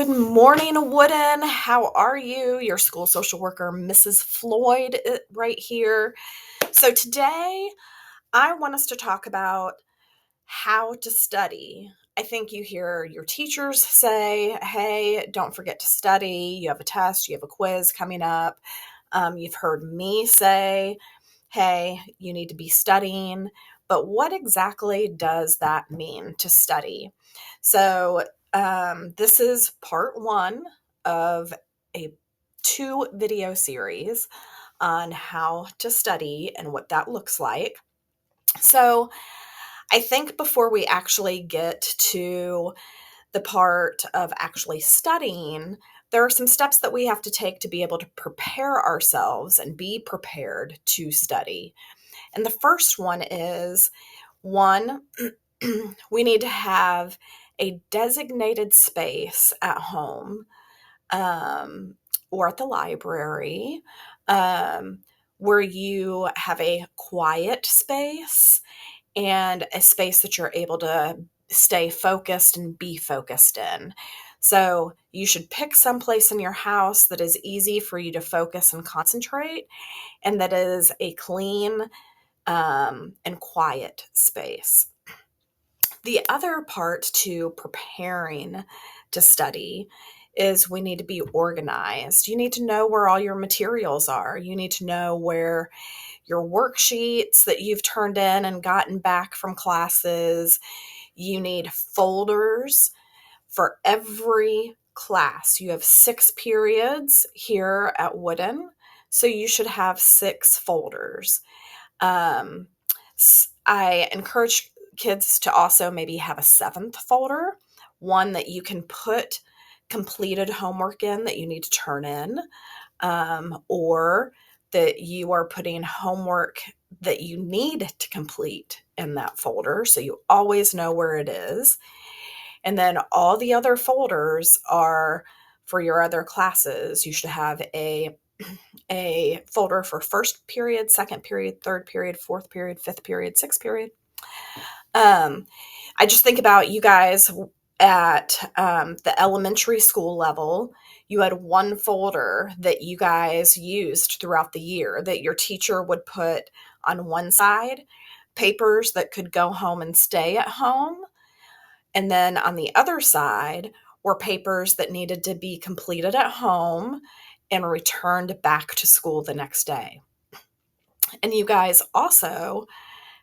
Good morning, Wooden. How are you? Your school social worker, Mrs. Floyd, right here. So today, I want us to talk about how to study. I think you hear your teachers say, hey, don't forget to study. You have a test, you have a quiz coming up. You've heard me say, hey, you need to be studying. But what exactly does that mean to study? So, this is part one of a 2 video series on how to study and what that looks like. So, I think before we actually get to the part of actually studying, there are some steps that we have to take to be able to prepare ourselves and be prepared to study. And the first one is one, we need to have a designated space at home um, or at the library um, where you have a quiet space and a space that you're able to stay focused and be focused in. So you should pick some place in your house that is easy for you to focus and concentrate, and that is a clean and quiet space. The other part to preparing to study is we need to be organized. You need to know where all your materials are. You need to know where your worksheets that you've turned in and gotten back from classes. You need folders for every class. You have 6 periods here at Wooden, so you should have 6 folders. Um, I encourage kids to also maybe have a 7th folder, one that you can put completed homework in that you need to turn in, or that you are putting homework that you need to complete in that folder, so you always know where it is. And then all the other folders are for your other classes. You should have a folder for first period, second period, third period, fourth period, fifth period, sixth period. I just think about you guys at the elementary school level. You had one folder that you guys used throughout the year that your teacher would put on one side, papers that could go home and stay at home. And then on the other side were papers that needed to be completed at home and returned back to school the next day. And you guys also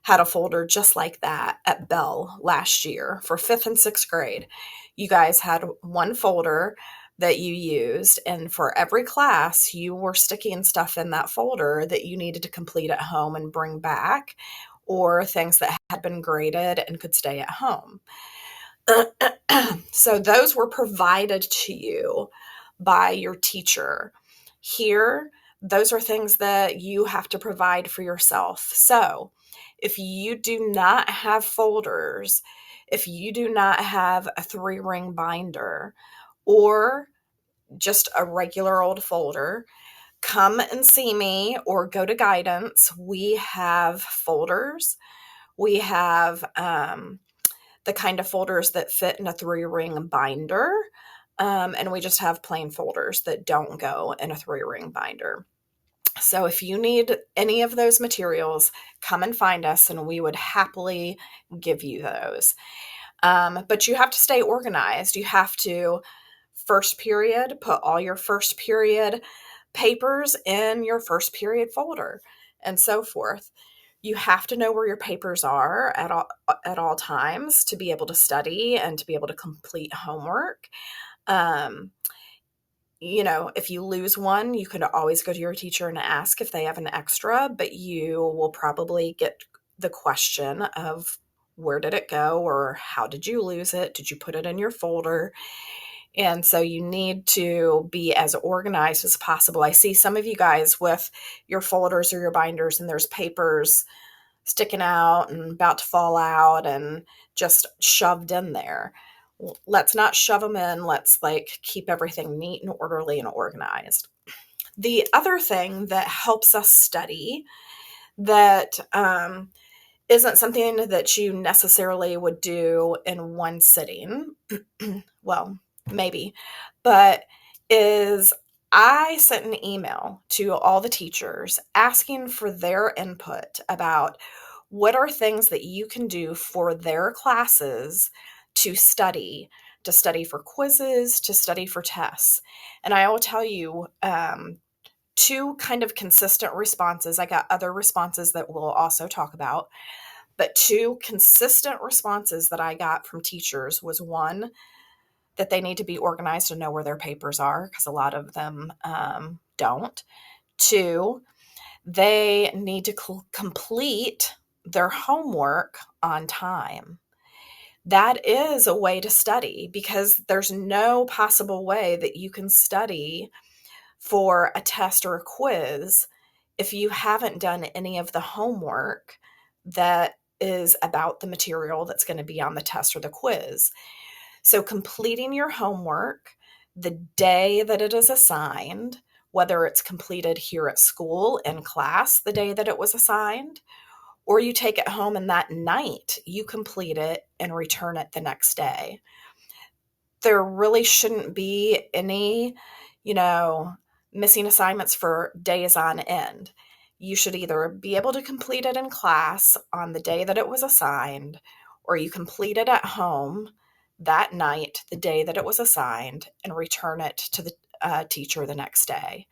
had a folder just like that at Bell last year for 5th and 6th grade. You guys had one folder that you used, and for every class, you were sticking stuff in that folder that you needed to complete at home and bring back, or things that had been graded and could stay at home. So those were provided to you by your teacher. Here, those are things that you have to provide for yourself. So if you do not have folders, if you do not have a 3-ring binder or just a regular old folder, come and see me or go to guidance. We have folders. We have the kind of folders that fit in a 3-ring binder. And we just have plain folders that don't go in a 3-ring binder. So if you need any of those materials, come and find us and we would happily give you those. But you have to stay organized. You have to, first period, put all your first period papers in your first period folder and so forth. You have to know where your papers are at all times to be able to study and to be able to complete homework. If you lose one, you can always go to your teacher and ask if they have an extra, but you will probably get the question of where did it go or how did you lose it? Did you put it in your folder? And so you need to be as organized as possible. I see some of you guys with your folders or your binders and there's papers sticking out and about to fall out and just shoved in there. Let's not shove them in. Let's keep everything neat and orderly and organized. The other thing that helps us study that isn't something that you necessarily would do in one sitting, well, maybe, but is I sent an email to all the teachers asking for their input about what are things that you can do for their classes to study for quizzes, to study for tests. And I will tell you, two kind of consistent responses. I got other responses that we'll also talk about, but two consistent responses that I got from teachers was one, that they need to be organized and know where their papers are, because a lot of them don't. Two, they need to complete their homework on time. That is a way to study, because there's no possible way that you can study for a test or a quiz if you haven't done any of the homework that is about the material that's going to be on the test or the quiz. So completing your homework the day that it is assigned, whether it's completed here at school in class the day that it was assigned, or you take it home and that night you complete it and return it the next day. There really shouldn't be any, missing assignments for days on end. You should either be able to complete it in class on the day that it was assigned, or you complete it at home that night, the day that it was assigned, and return it to the teacher the next day.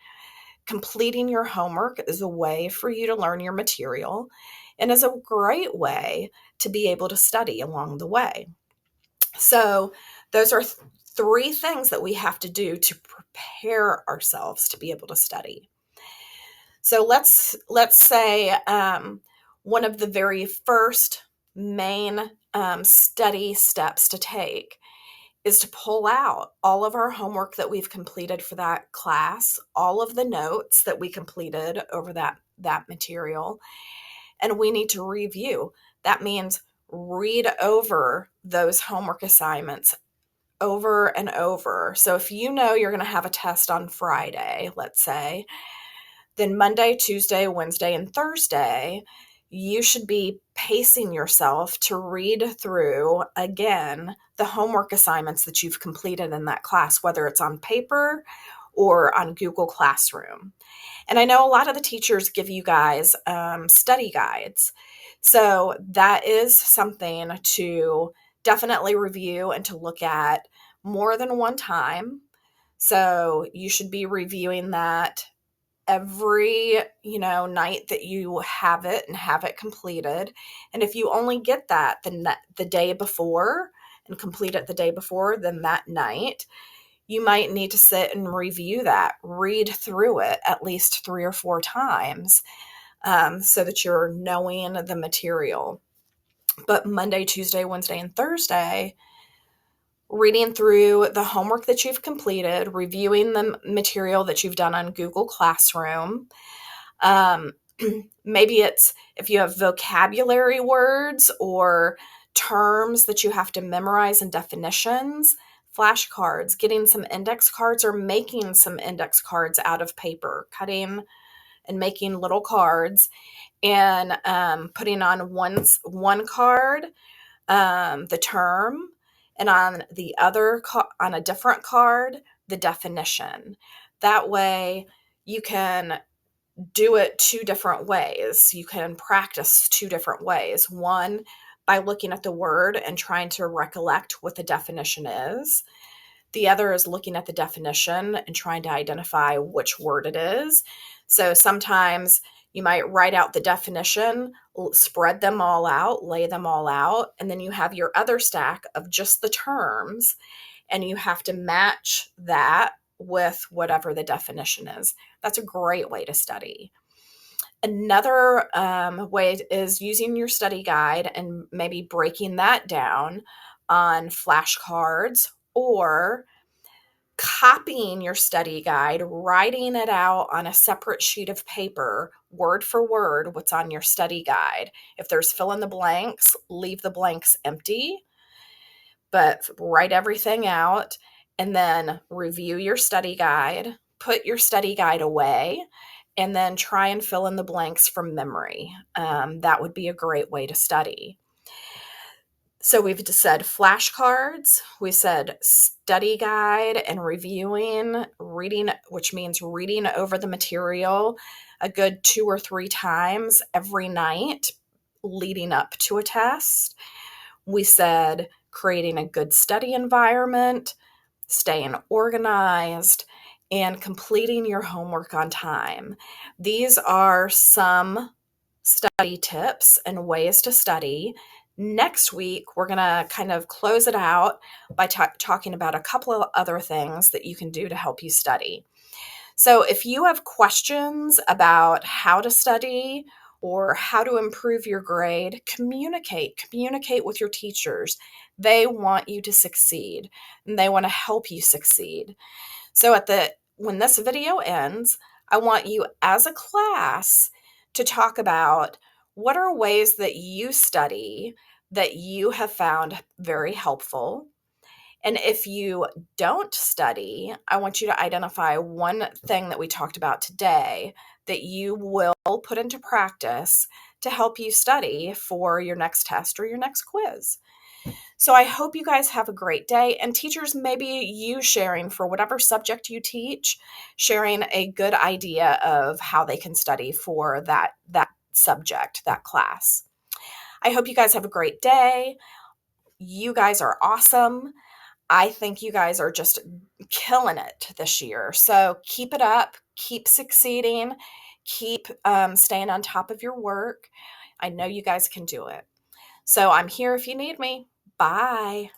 Completing your homework is a way for you to learn your material and is a great way to be able to study along the way. So those are three things that we have to do to prepare ourselves to be able to study. So let's say one of the very first main study steps to take is to pull out all of our homework that we've completed for that class, all of the notes that we completed over that material, and we need to review. That means read over those homework assignments over and over. So if you know you're going to have a test on Friday, let's say, then Monday, Tuesday, Wednesday, and Thursday, you should be pacing yourself to read through again the homework assignments that you've completed in that class, whether it's on paper or on Google Classroom. And I know a lot of the teachers give you guys study guides. So that is something to definitely review and to look at more than one time. So you should be reviewing that every, night that you have it and have it completed. And if you only get that the day before and complete it the day before, then that night, you might need to sit and review that, read through it at least 3 or 4 times so that you're knowing the material. But Monday, Tuesday, Wednesday, and Thursday, reading through the homework that you've completed, reviewing the material that you've done on Google Classroom. Maybe it's if you have vocabulary words or terms that you have to memorize and definitions, flashcards, getting some index cards or making some index cards out of paper, cutting and making little cards and putting on one card the term, and on the other on a different card the definition. That way you can do it 2 different ways. You can practice 2 different ways. One, by looking at the word and trying to recollect what the definition is. The other is looking at the definition and trying to identify which word it is. So sometimes you might write out the definition, spread them all out, lay them all out, and then you have your other stack of just the terms, and you have to match that with whatever the definition is. That's a great way to study. Another way is using your study guide and maybe breaking that down on flashcards or copying your study guide, writing it out on a separate sheet of paper, word for word, what's on your study guide. If there's fill in the blanks, leave the blanks empty, but write everything out and then review your study guide, put your study guide away, and then try and fill in the blanks from memory. That would be a great way to study. So we've just said flashcards, we said study guide and reviewing, reading, which means reading over the material a good 2 or 3 times every night leading up to a test. We said creating a good study environment, staying organized, and completing your homework on time. These are some study tips and ways to study. Next week, we're going to kind of close it out by talking about a couple of other things that you can do to help you study. So, if you have questions about how to study or how to improve your grade, communicate with your teachers. They want you to succeed and they want to help you succeed. So when this video ends, I want you as a class to talk about what are ways that you study that you have found very helpful. And if you don't study, I want you to identify one thing that we talked about today that you will put into practice to help you study for your next test or your next quiz. So I hope you guys have a great day. And teachers, maybe you sharing for whatever subject you teach, sharing a good idea of how they can study for that subject, that class. I hope you guys have a great day. You guys are awesome. I think you guys are just killing it this year. So keep it up, keep succeeding, keep staying on top of your work. I know you guys can do it. So I'm here if you need me. Bye.